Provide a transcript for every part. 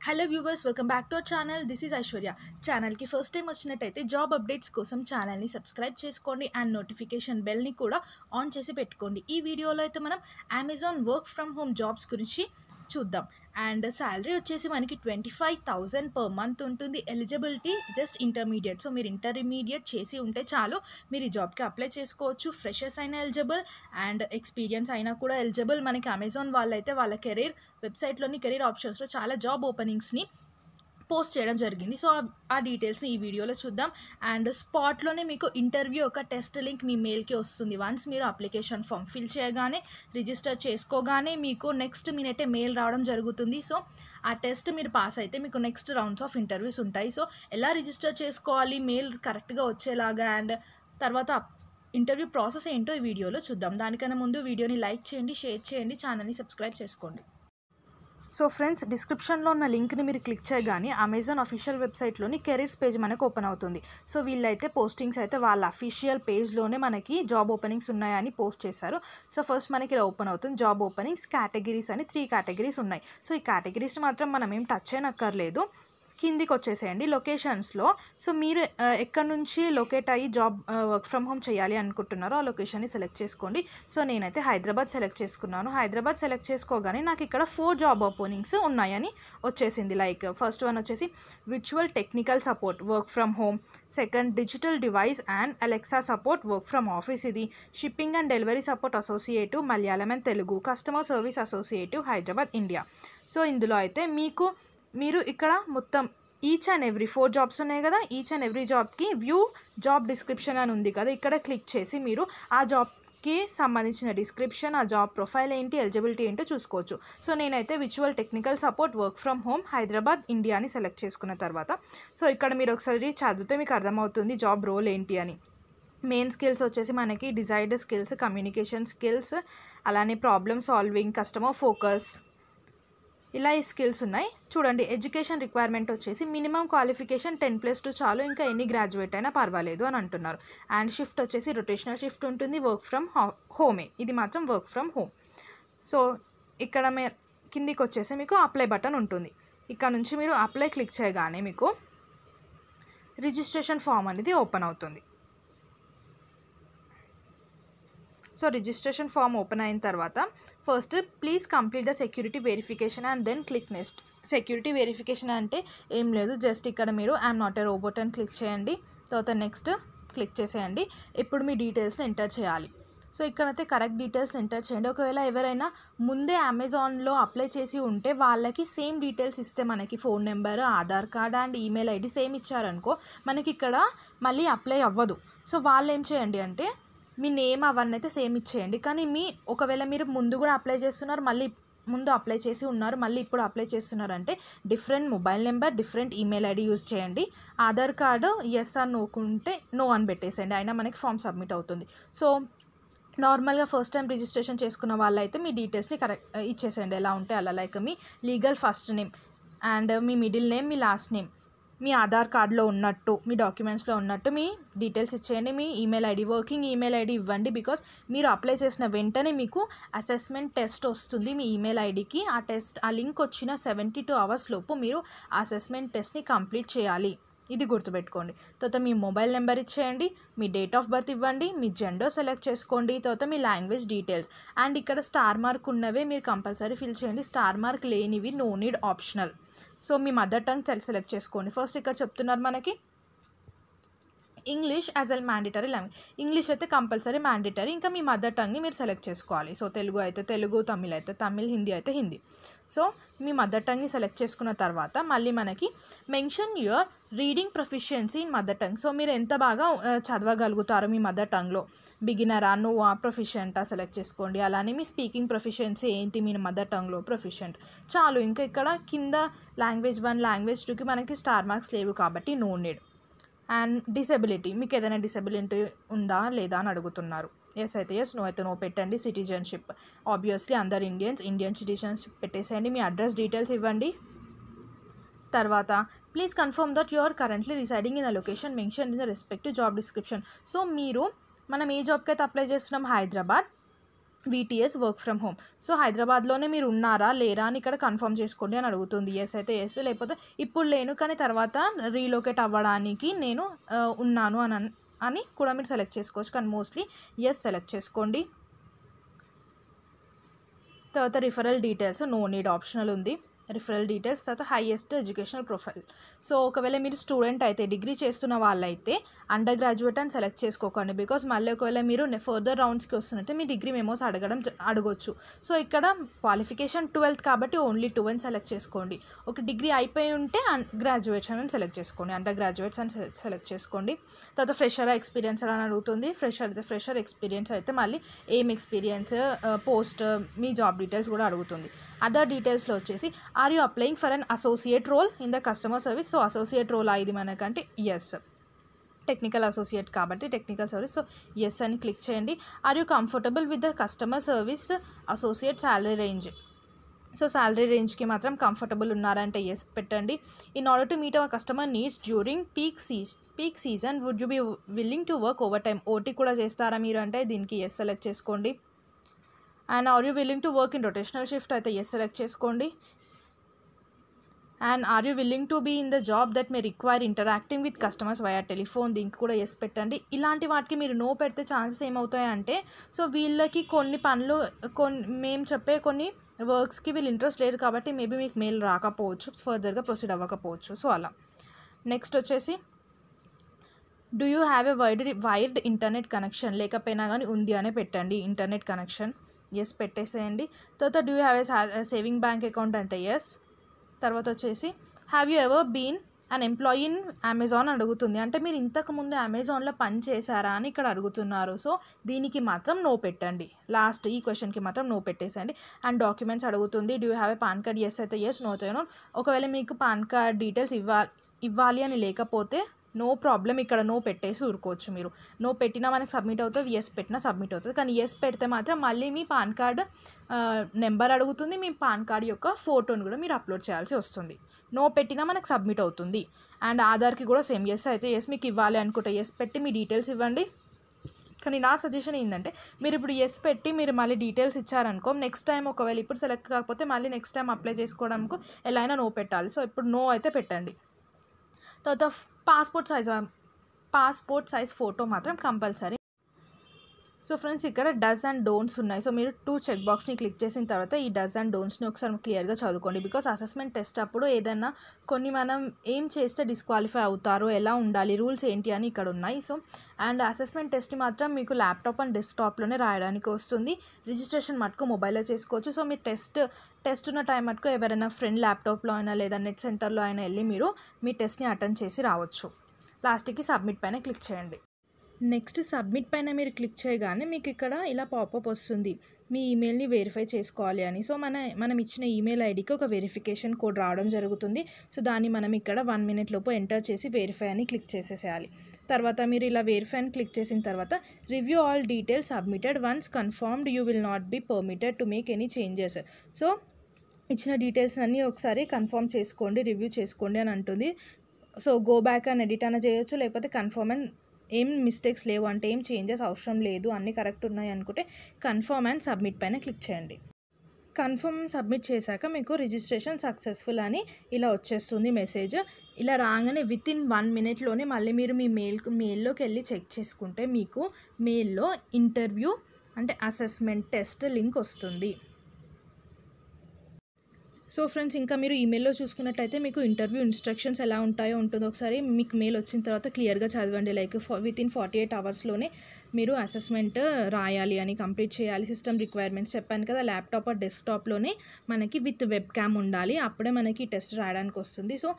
Hello viewers, welcome back to our channel. This is Aishwarya. ఛానల్కి first time వచ్చినట్టయితే job updates కోసం ఛానల్ని subscribe చేసుకోండి అండ్ నోటిఫికేషన్ బెల్ని కూడా ఆన్ చేసి పెట్టుకోండి. ఈ వీడియోలో అయితే మనం Amazon work from home jobs గురించి చూద్దాం. అండ్ శాలరీ వచ్చేసి మనకి 25,000 పర్ మంత్ ఉంటుంది. Eligibility just intermediate. సో మీరు ఇంటర్మీడియట్ చేసి ఉంటే చాలు, మీరు ఈ జాబ్కి అప్లై చేసుకోవచ్చు. ఫ్రెషర్స్ అయినా ఎలిజిబుల్ అండ్ ఎక్స్పీరియన్స్ అయినా కూడా ఎలిజిబుల్. మనకి అమెజాన్ వాళ్ళైతే వాళ్ళ కెరీర్ వెబ్సైట్లోని కెరీర్ ఆప్షన్స్లో చాలా జాబ్ ఓపెనింగ్స్ని పోస్ట్ చేయడం జరిగింది. సో ఆ డీటెయిల్స్ని ఈ వీడియోలో చూద్దాం. అండ్ స్పాట్లోనే మీకు ఇంటర్వ్యూ ఒక టెస్ట్ లింక్ మీ మెయిల్కి వస్తుంది. వన్స్ మీరు అప్లికేషన్ ఫామ్ ఫిల్ చేయగానే, రిజిస్టర్ చేసుకోగానే మీకు నెక్స్ట్ మినిటే మెయిల్ రావడం జరుగుతుంది. సో ఆ టెస్ట్ మీరు పాస్ అయితే మీకు నెక్స్ట్ రౌండ్స్ ఆఫ్ ఇంటర్వ్యూస్ ఉంటాయి. సో ఎలా రిజిస్టర్ చేసుకోవాలి, మెయిల్ కరెక్ట్గా వచ్చేలాగా అండ్ తర్వాత ఇంటర్వ్యూ ప్రాసెస్ ఏంటో ఈ వీడియోలో చూద్దాం. దానికన్నా ముందు వీడియోని లైక్ చేయండి, షేర్ చేయండి, ఛానల్ని సబ్స్క్రైబ్ చేసుకోండి. సో ఫ్రెండ్స్, డిస్క్రిప్షన్లో ఉన్న లింక్ని మీరు క్లిక్ చేయగానే అమెజాన్ అఫీషియల్ వెబ్సైట్లోని కెరీర్స్ పేజ్ మనకు ఓపెన్ అవుతుంది. సో వీళ్ళైతే పోస్టింగ్స్ అయితే వాళ్ళ అఫీషియల్ పేజ్లోనే మనకి జాబ్ ఓపెనింగ్స్ ఉన్నాయని పోస్ట్ చేశారు. సో ఫస్ట్ మనకి ఇలా ఓపెన్ అవుతుంది జాబ్ ఓపెనింగ్స్ కేటగిరీస్ అని 3 కేటగిరీస్ ఉన్నాయి. సో ఈ కేటగిరీస్ మాత్రం మనం ఏం టచ్ చేయనక్కర్లేదు. కిందికి వచ్చేసేయండి లొకేషన్స్లో. సో మీరు ఎక్కడి నుంచి లొకేట్ అయ్యి జాబ్ వర్క్ ఫ్రమ్ హోమ్ చేయాలి అనుకుంటున్నారో ఆ లొకేషన్ని సెలెక్ట్ చేసుకోండి. సో నేనైతే హైదరాబాద్ సెలెక్ట్ చేసుకున్నాను. హైదరాబాద్ సెలెక్ట్ చేసుకోగానే నాకు ఇక్కడ 4 జాబ్ ఓపెనింగ్స్ ఉన్నాయని వచ్చేసింది. లైక్ ఫస్ట్ వన్ వచ్చేసి virtual technical support work from home, second digital device and Alexa support work from office, ఇది shipping and delivery support associative Malayalam and Telugu, customer service associative Hyderabad India. So ఇందులో అయితే మీరు ఇక్కడ మొత్తం each and every 4 jobs ఉన్నాయి కదా, each and every జాబ్కి view job description అని ఉంది కదా, ఇక్కడ క్లిక్ చేసి మీరు ఆ జాబ్కి సంబంధించిన డిస్క్రిప్షన్, ఆ జాబ్ ప్రొఫైల్ ఏంటి, ఎలిజిబిలిటీ ఏంటో చూసుకోవచ్చు. సో నేనైతే virtual technical support work from home Hyderabad ఇండియాని సెలెక్ట్ చేసుకున్న తర్వాత సో ఇక్కడ మీరు ఒకసారి చదివితే మీకు అర్థమవుతుంది జాబ్ రోల్ ఏంటి అని. మెయిన్ స్కిల్స్ వచ్చేసి మనకి డిజైర్డ్ స్కిల్స్, కమ్యూనికేషన్ స్కిల్స్, అలానే ప్రాబ్లమ్ సాల్వింగ్, కస్టమర్ ఫోకస్, ఇలా ఈ స్కిల్స్ ఉన్నాయి. చూడండి, ఎడ్యుకేషన్ రిక్వైర్మెంట్ వచ్చేసి మినిమం క్వాలిఫికేషన్ 10+2 చాలు, ఇంకా ఎన్ని గ్రాడ్యుయేట్ అయినా పర్వాలేదు అని అంటున్నారు. అండ్ షిఫ్ట్ వచ్చేసి రొటేషనల్ షిఫ్ట్ ఉంటుంది, వర్క్ ఫ్రమ్ హోమే, ఇది మాత్రం వర్క్ ఫ్రమ్ హోమ్. సో ఇక్కడ కిందికి వచ్చేసి మీకు అప్లై బటన్ ఉంటుంది. ఇక్కడ నుంచి మీరు అప్లై క్లిక్ చేయగానే మీకు రిజిస్ట్రేషన్ ఫామ్ అనేది ఓపెన్ అవుతుంది. సో రిజిస్ట్రేషన్ ఫామ్ ఓపెన్ అయిన తర్వాత first please complete the security verification and then click next. Security verification అంటే ఏం లేదు, జస్ట్ ఇక్కడ మీరు ఐఎమ్ నాట్ ఏ రోబోట్ అని క్లిక్ చేయండి. తర్వాత నెక్స్ట్ క్లిక్ చేసేయండి. ఇప్పుడు మీ డీటెయిల్స్ని ఎంటర్ చేయాలి. సో ఇక్కడైతే కరెక్ట్ డీటెయిల్స్ని ఎంటర్ చేయండి. ఒకవేళ ఎవరైనా ముందే అమెజాన్లో అప్లై చేసి ఉంటే వాళ్ళకి సేమ్ డీటెయిల్స్ ఇస్తే, మనకి phone number, Aadhaar card and email ID same ఇచ్చారనుకో మనకి ఇక్కడ మళ్ళీ అప్లై అవ్వదు. సో వాళ్ళు ఏం చేయండి అంటే మీ నేమ్ అవన్నీ అయితే సేమ్ ఇచ్చేయండి. కానీ ఒకవేళ మీరు ముందు కూడా అప్లై చేస్తున్నారు, మళ్ళీ ముందు అప్లై చేసి ఉన్నారు, మళ్ళీ ఇప్పుడు అప్లై చేస్తున్నారంటే different mobile number, different email ID use చేయండి. ఆధార్ కార్డు ఎస్ ఆర్ నోకుంటే నో అని పెట్టేసేయండి, అయినా మనకి ఫామ్ సబ్మిట్ అవుతుంది. సో నార్మల్గా ఫస్ట్ టైం రిజిస్ట్రేషన్ చేసుకున్న వాళ్ళైతే మీ డీటెయిల్స్ని కరెక్ట్ ఇచ్చేసేయండి, ఎలా ఉంటే అలా. లైక్ మీ లీగల్ ఫస్ట్ నేమ్ అండ్ మీ మిడిల్ నేమ్, మీ లాస్ట్ నేమ్, మీ ఆధార్ కార్డులో ఉన్నట్టు, మీ డాక్యుమెంట్స్లో ఉన్నట్టు మీ డీటెయిల్స్ ఇచ్చేయండి. మీ email ID, working email ID ఇవ్వండి. బికాస్ మీరు అప్లై చేసిన వెంటనే మీకు అసెస్మెంట్ టెస్ట్ వస్తుంది మీ ఈమెయిల్ ఐడికి. ఆ లింక్ వచ్చిన 72 hours లోపు మీరు ఆ అసెస్మెంట్ టెస్ట్ని కంప్లీట్ చేయాలి, ఇది గుర్తుపెట్టుకోండి. తర్వాత మీ మొబైల్ నెంబర్ ఇచ్చేయండి, మీ డేట్ ఆఫ్ బర్త్ ఇవ్వండి, మీ జెండర్ సెలెక్ట్ చేసుకోండి, తర్వాత మీ లాంగ్వేజ్ డీటెయిల్స్. అండ్ ఇక్కడ స్టార్ మార్క్ ఉన్నవే మీరు కంపల్సరీ ఫిల్ చేయండి, స్టార్ మార్క్ లేనివి నో నీడ్, ఆప్షనల్. సో మీ మదర్ టంగ్ సెలెక్ట్ చేసుకోండి. ఫస్ట్ ఇక్కడ చెప్తున్నారు మనకి English as a mandatory language, English అయితే కంపల్సరీ మ్యాండేటరీ. ఇంకా మీ మదర్ టంగ్ని మీరు సెలెక్ట్ చేసుకోవాలి. సో తెలుగు అయితే తెలుగు, తమిళ్ అయితే తమిళ్, హిందీ అయితే హిందీ. సో మీ మదర్ టంగ్ని సెలెక్ట్ చేసుకున్న తర్వాత మళ్ళీ మనకి mention your reading proficiency in mother tongue. So మీరు ఎంత బాగా చదవగలుగుతారో మీ మదర్ టంగ్లో, బిగినరా, నువ్వా, ప్రొఫిషియంటా సెలెక్ట్ చేసుకోండి. అలానే మీ స్పీకింగ్ ప్రొఫిషియన్సీ ఏంటి మీ మదర్ టంగ్లో, ప్రొఫిషియంట్ చాలు. ఇంకా ఇక్కడ కింద లాంగ్వేజ్ 1, లాంగ్వేజ్ 2కి మనకి స్టార్ మార్క్స్ లేవు కాబట్టి నో నీడ్. అండ్ డిసెబిలిటీ, మీకు ఏదైనా డిసెబిలిటీ ఉందా లేదా అని అడుగుతున్నారు. ఎస్ అయితే ఎస్, నో అయితే నో పెట్టండి. సిటిజన్షిప్ ఆబ్వియస్లీ అందరు ఇండియన్ సిటిజన్షిప్ పెట్టేసేయండి. మీ అడ్రస్ డీటెయిల్స్ ఇవ్వండి. తర్వాత please confirm that you are currently residing in the location mention in the respective job description. So మనం ఏ జాబ్కి అయితే అప్లై చేస్తున్నాం Hyderabad, VTS work from home. So హైదరాబాద్లోనే మీరు ఉన్నారా లేరా అని ఇక్కడ కన్ఫర్మ్ చేసుకోండి అని అడుగుతుంది. ఎస్ అయితే ఎస్, లేకపోతే ఇప్పుడు లేను కానీ తర్వాత రీలొకేట్ అవ్వడానికి నేను ఉన్నాను అని కూడా మీరు సెలెక్ట్ చేసుకోవచ్చు, కానీ మోస్ట్లీ ఎస్ సెలెక్ట్ చేసుకోండి. తర్వాత referral details no need optional ఉంది. రిఫరల్ డీటెయిల్స్ తర్వాత హైయెస్ట్ ఎడ్యుకేషనల్ ప్రొఫైల్. సో ఒకవేళ మీరు స్టూడెంట్ అయితే డిగ్రీ చేస్తున్న వాళ్ళైతే అండర్ గ్రాడ్యుయేట్ అని సెలెక్ట్ చేసుకోకండి, బికాస్ మళ్ళీ ఒకవేళ మీరు ఫర్దర్ రౌండ్స్కి వస్తున్నట్టే మీ డిగ్రీ మెమోస్ అడగొచ్చు. సో ఇక్కడ క్వాలిఫికేషన్ 12th కాబట్టి ఓన్లీ 2 అని సెలెక్ట్ చేసుకోండి. ఒక డిగ్రీ అయిపోయి ఉంటే గ్రాడ్యుయేషన్ అని సెలెక్ట్ చేసుకోండి, అండర్ గ్రాడ్యుయేట్స్ అని సెలెక్ట్ చేసుకోండి. తర్వాత ఫ్రెషర్ ఎక్స్పీరియన్స్ అని అడుగుతుంది. ఫ్రెషర్ ఎక్స్పీరియన్స్ అయితే మళ్ళీ ఏం ఎక్స్పీరియన్స్, పోస్ట్, మీ జాబ్ డీటెయిల్స్ కూడా అడుగుతుంది. అదర్ డీటెయిల్స్లో వచ్చేసి are you applying for an associate role in the customer service. So associate role ఇది మనకంటే ఎస్, టెక్నికల్ అసోసియేట్ కాబట్టి టెక్నికల్ సర్వీస్. సో ఎస్ అని క్లిక్ చేయండి. Are you comfortable with the customer service associate salary range. So salary రేంజ్కి మాత్రం comfortable ఉన్నారంటే yes పెట్టండి. In order to meet our customer needs during peak season would you be willing to work overtime. OT కూడా చేస్తారా మీరు అంటే దీనికి yes select చేసుకోండి. And are you willing to work in rotational shift అయితే yes select చేసుకోండి. And are you willing to be in the job that may require interacting with customers via telephone, దీనికి కూడా ఎస్ పెట్టండి. ఇలాంటి వాటికి మీరు no పెడితే ఛాన్సెస్ ఏమవుతాయంటే, సో వీళ్ళకి కొన్ని పనులు మేము చెప్పే కొన్ని వర్క్స్కి వీళ్ళు ఇంట్రెస్ట్ లేరు కాబట్టి మేబీ మీకు మెయిల్ రాకపోవచ్చు, ఫర్దర్గా ప్రొసీడ్ అవ్వకపోవచ్చు. సో అలా. నెక్స్ట్ వచ్చేసి do you have a wired internet connection, లేకపోయినా కానీ ఉంది అనే పెట్టండి ఇంటర్నెట్ కనెక్షన్. ఎస్ పెట్టేసేయండి. తర్వాత do you have a saving bank account అంటే ఎస్. తర్వాత వచ్చేసి have you ever been an employee in Amazon అడుగుతుంది, అంటే మీరు ఇంతకుముందు అమెజాన్లో పని చేశారా అని ఇక్కడ అడుగుతున్నారు. సో దీనికి మాత్రం నో పెట్టండి, లాస్ట్ ఈ క్వశ్చన్కి మాత్రం నో పెట్టేసేయండి. అండ్ డాక్యుమెంట్స్ అడుగుతుంది. Do you have a PAN card yes అయితే ఎస్, నో అయితే నో. ఒకవేళ మీకు పాన్ కార్డ్ డీటెయిల్స్ ఇవ్వాలి అని లేకపోతే నో ప్రాబ్లం, ఇక్కడ నో పెట్టేసి ఊరుకోవచ్చు. మీరు నో పెట్టినా మనకి సబ్మిట్ అవుతుంది, ఎస్ పెట్టినా సబ్మిట్ అవుతుంది. కానీ ఎస్ పెడితే మాత్రం మళ్ళీ మీ పాన్ కార్డ్ నెంబర్ అడుగుతుంది, మీ పాన్ కార్డ్ యొక్క ఫోటోని కూడా మీరు అప్లోడ్ చేయాల్సి వస్తుంది. నో పెట్టినా మనకు సబ్మిట్ అవుతుంది. అండ్ ఆధార్కి కూడా సేమ్ ఎస్ అయితే ఎస్, మీకు ఇవ్వాలి అనుకుంటే ఎస్ పెట్టి మీ డీటెయిల్స్ ఇవ్వండి. కానీ నా సజెషన్ ఏంటంటే మీరు ఇప్పుడు ఎస్ పెట్టి మీరు మళ్ళీ డీటెయిల్స్ ఇచ్చారనుకో, నెక్స్ట్ టైం ఒకవేళ ఇప్పుడు సెలెక్ట్ కాకపోతే మళ్ళీ నెక్స్ట్ టైం అప్లై చేసుకోవడానికి ఎలా అయినా నో పెట్టాలి. సో ఇప్పుడు నో అయితే పెట్టండి. తర్వాత పాస్పోర్ట్ సైజ్ ఫోటో మాత్రం కంపల్సరీ. సో ఫ్రెండ్స్ ఇక్కడ డస్ అండ్ డోంట్స్ ఉన్నాయి. సో మీరు 2 చెక్ బాక్స్ని క్లిక్ చేసిన తర్వాత ఈ డస్ అండ్ డోంట్స్ని ఒకసారి క్లియర్గా చదువుకోండి. బికాస్ అసెస్మెంట్ టెస్ట్ అప్పుడు ఏదైనా కొన్ని మనం ఏం చేస్తే డిస్క్వాలిఫై అవుతారో, ఎలా ఉండాలి, రూల్స్ ఏంటి అని ఇక్కడ ఉన్నాయి. సో అండ్ అసెస్మెంట్ టెస్ట్ మాత్రం మీకు ల్యాప్టాప్ అండ్ డెస్క్టాప్లోనే రాయడానికి వస్తుంది. రిజిస్ట్రేషన్ మటుకు మొబైల్లో చేసుకోవచ్చు. సో మీరు టెస్ట్ ఉన్న టైం మటుకు ఎవరైనా ఫ్రెండ్ ల్యాప్టాప్లో అయినా లేదా నెట్ సెంటర్లో అయినా వెళ్ళి మీరు మీ టెస్ట్ని అటెండ్ చేసి రావచ్చు. లాస్ట్కి సబ్మిట్ పైన క్లిక్ చేయండి. నెక్స్ట్ సబ్మిట్ పైన మీరు క్లిక్ చేయగానే మీకు ఇక్కడ ఇలా పాపప్ వస్తుంది, మీ ఈమెయిల్ని వెరిఫై చేసుకోవాలి అని. సో మనం ఇచ్చిన ఈమెయిల్ ఐడికి ఒక వెరిఫికేషన్ కోడ్ రావడం జరుగుతుంది. సో దాన్ని మనం ఇక్కడ 1 minute లోపు ఎంటర్ చేసి వెరిఫై అని క్లిక్ చేసేసేయాలి. తర్వాత మీరు ఇలా వెరిఫై అని క్లిక్ చేసిన తర్వాత review all details submitted once confirmed you will not be permitted to make any changes. So ఇచ్చిన డీటెయిల్స్ అన్నీ ఒకసారి కన్ఫర్మ్ చేసుకోండి, రివ్యూ చేసుకోండి అని అంటుంది. సో గో బ్యాక్ అని ఎడిట్ అని చేయొచ్చు, లేకపోతే కన్ఫర్మ్ అండ్ ఏం మిస్టేక్స్ లేవు అంటే ఏం చేంజెస్ అవసరం లేదు, అన్నీ కరెక్ట్ ఉన్నాయి అనుకుంటే కన్ఫర్మ్ అండ్ సబ్మిట్ పైన క్లిక్ చేయండి. కన్ఫర్మ్ సబ్మిట్ చేశాక మీకు రిజిస్ట్రేషన్ సక్సెస్ఫుల్ అని ఇలా వచ్చేస్తుంది మెసేజ్. ఇలా రాగానే వితిన్ 1 minute మళ్ళీ మీరు మీ మెయిల్లోకి వెళ్ళి చెక్ చేసుకుంటే మీకు మెయిల్లో ఇంటర్వ్యూ అంటే అసెస్మెంట్ టెస్ట్ లింక్ వస్తుంది. సో ఫ్రెండ్స్ ఇంకా మీరు ఈమెయిల్లో చూసుకున్నట్టయితే మీకు ఇంటర్వ్యూ ఇన్స్ట్రక్షన్స్ ఎలా ఉంటుందో ఒకసారి మీకు మెయిల్ వచ్చిన తర్వాత క్లియర్గా చదవండి. లైక్ వితిన్ 48 hours మీరు అసెస్మెంట్ రాయాలి అని, కంప్లీట్ చేయాలి. సిస్టమ్ రిక్వైర్మెంట్స్ చెప్పాను కదా, ల్యాప్టాప్ డెస్క్టాప్లోనే మనకి విత్ వెబ్ క్యామ్ ఉండాలి, అప్పుడే మనకి టెస్ట్ రాయడానికి వస్తుంది. సో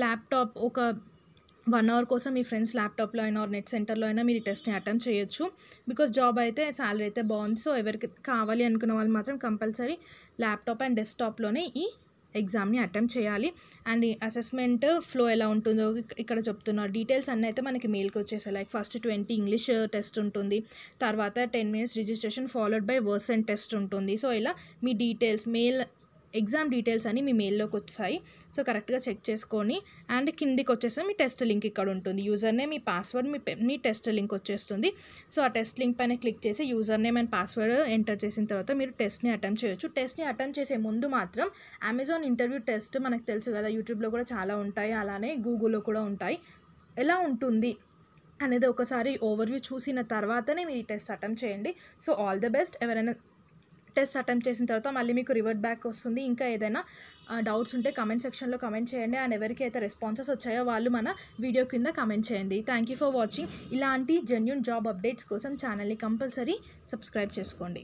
ల్యాప్టాప్ ఒక 1 hour కోసం మీ ఫ్రెండ్స్ ల్యాప్టాప్లో అయినా నెట్ సెంటర్లో అయినా మీరు టెస్ట్ని అటెంప్ట్ చేయొచ్చు. బికాస్ జాబ్ అయితే శాలరీ అయితే బాగుంది. సో ఎవరికి కావాలి అనుకున్న వాళ్ళు మాత్రం కంపల్సరీ ల్యాప్టాప్ అండ్ డెస్క్టాప్లోనే ఈ ఎగ్జామ్ని అటెంప్ట్ చేయాలి. అండ్ ఈ అసెస్మెంట్ ఫ్లో ఎలా ఉంటుందో ఇక్కడ చెప్తున్నారు. డీటెయిల్స్ అన్నీ అయితే మనకి మెయిల్కి వచ్చేసాయి. లైక్ ఫస్ట్ 20 ఇంగ్లీష్ టెస్ట్ ఉంటుంది, తర్వాత 10 minutes registration followed by Versant test ఉంటుంది. సో ఇలా మీ డీటెయిల్స్ ఎగ్జామ్ డీటెయిల్స్ అని మీ మెయిల్లోకి వచ్చాయి. సో కరెక్ట్గా చెక్ చేసుకొని అండ్ కిందికి వచ్చేస్తే మీ టెస్ట్ లింక్ ఇక్కడ ఉంటుంది. యూజర్ నేమ్, మీ పాస్వర్డ్, మీ టెస్ట్ లింక్ వచ్చేస్తుంది. సో ఆ టెస్ట్ లింక్ పైన క్లిక్ చేసి user name and password enter చేసిన తర్వాత మీరు టెస్ట్ని అటెంప్ట్ చేయొచ్చు. టెస్ట్ని అటెంప్ట్ చేసే ముందు మాత్రం అమెజాన్ ఇంటర్వ్యూ టెస్ట్ మనకు తెలుసు కదా, యూట్యూబ్లో కూడా చాలా ఉంటాయి, అలానే గూగుల్లో కూడా ఉంటాయి. ఎలా ఉంటుంది అనేది ఒకసారి ఓవర్వ్యూ చూసిన తర్వాతనే మీరు ఈ టెస్ట్ అటెంప్ట్ చేయండి. So all the best. ఎవరైనా టెస్ట్ అటెంప్ట్ చేసిన తర్వాత మళ్ళీ మీకు రివర్ట్ బ్యాక్ వస్తుంది. ఇంకా ఏదైనా డౌట్స్ ఉంటే కమెంట్ సెక్షన్లో కమెంట్ చేయండి. అండ్ ఎవరికైతే రెస్పాన్సెస్ వచ్చాయో వాళ్ళు మన వీడియో కింద కమెంట్ చేయండి. Thank you for watching. ఇలాంటి జెన్యూన్ జాబ్ అప్డేట్స్ కోసం ఛానల్ని కంపల్సరీ సబ్స్క్రైబ్ చేసుకోండి.